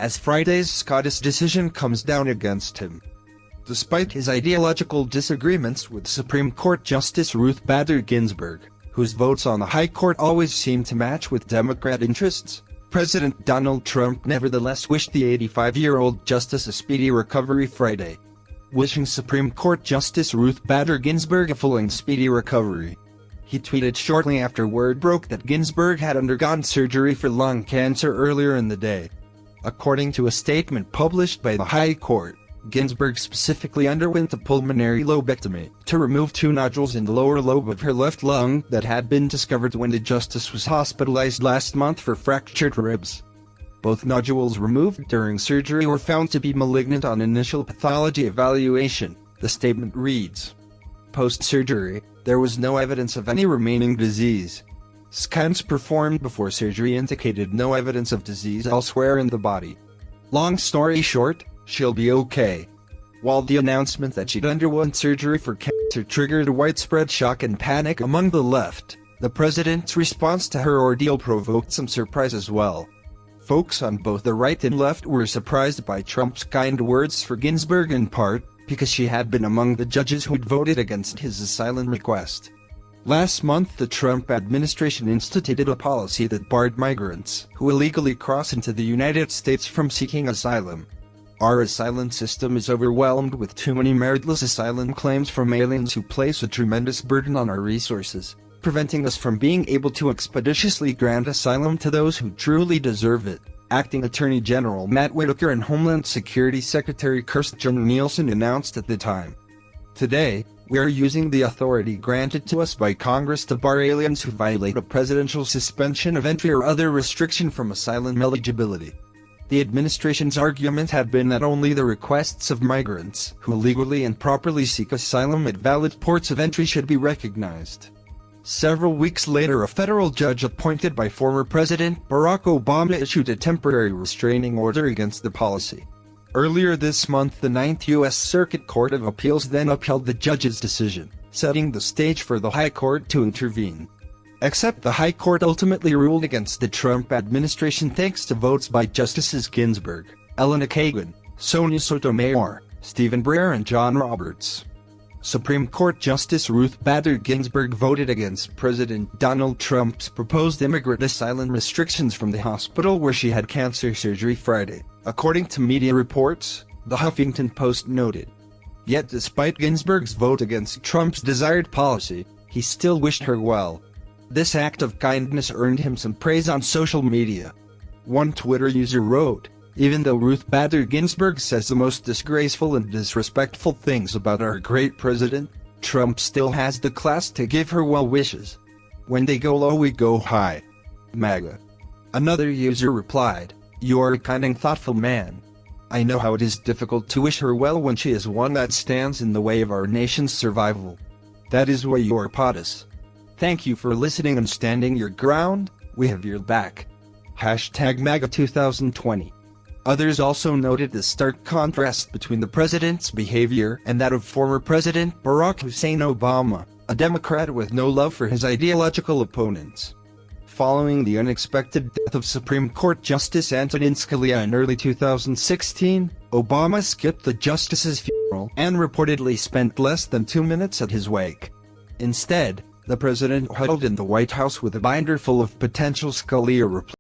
as Friday's SCOTUS decision comes down against him. Despite his ideological disagreements with Supreme Court Justice Ruth Bader Ginsburg, whose votes on the High Court always seem to match with Democrat interests, President Donald Trump nevertheless wished the 85-year-old justice a speedy recovery Friday, wishing Supreme Court Justice Ruth Bader Ginsburg a full and speedy recovery. He tweeted shortly after word broke that Ginsburg had undergone surgery for lung cancer earlier in the day. According to a statement published by the High Court, Ginsburg specifically underwent a pulmonary lobectomy to remove 2 nodules in the lower lobe of her left lung that had been discovered when the justice was hospitalized last month for fractured ribs. Both nodules removed during surgery were found to be malignant on initial pathology evaluation, the statement reads. Post-surgery, there was no evidence of any remaining disease. Scans performed before surgery indicated no evidence of disease elsewhere in the body. Long story short, she'll be okay. While the announcement that she'd undergone surgery for cancer triggered widespread shock and panic among the left, the president's response to her ordeal provoked some surprise as well. Folks on both the right and left were surprised by Trump's kind words for Ginsburg in part because she had been among the judges who'd voted against his asylum request. Last month the Trump administration instituted a policy that barred migrants who illegally cross into the United States from seeking asylum. Our asylum system is overwhelmed with too many meritless asylum claims from aliens who place a tremendous burden on our resources, preventing us from being able to expeditiously grant asylum to those who truly deserve it, Acting Attorney General Matt Whitaker and Homeland Security Secretary Kirstjen Nielsen announced at the time. Today, we are using the authority granted to us by Congress to bar aliens who violate a presidential suspension of entry or other restriction from asylum eligibility. The administration's argument had been that only the requests of migrants who legally and properly seek asylum at valid ports of entry should be recognized. Several weeks later, a federal judge appointed by former President Barack Obama issued a temporary restraining order against the policy. Earlier this month, the Ninth U.S. Circuit Court of Appeals then upheld the judge's decision, setting the stage for the High Court to intervene. Except the High Court ultimately ruled against the Trump administration thanks to votes by Justices Ginsburg, Elena Kagan, Sonia Sotomayor, Stephen Breyer and John Roberts. Supreme Court Justice Ruth Bader Ginsburg voted against President Donald Trump's proposed immigrant asylum restrictions from the hospital where she had cancer surgery Friday, according to media reports, the Huffington Post noted. Yet despite Ginsburg's vote against Trump's desired policy, he still wished her well. This act of kindness earned him some praise on social media. One Twitter user wrote, "Even though Ruth Bader Ginsburg says the most disgraceful and disrespectful things about our great president, Trump still has the class to give her well wishes. When they go low we go high. MAGA." Another user replied, "You are a kind and thoughtful man. I know how it is difficult to wish her well when she is one that stands in the way of our nation's survival. That is why you are POTUS. Thank you for listening and standing your ground, we have your back. #MAGA 2020. Others also noted the stark contrast between the president's behavior and that of former President Barack Hussein Obama, a Democrat with no love for his ideological opponents. Following the unexpected death of Supreme Court Justice Antonin Scalia in early 2016, Obama skipped the justice's funeral and reportedly spent less than 2 minutes at his wake. Instead, the president huddled in the White House with a binder full of potential Scalia replacements.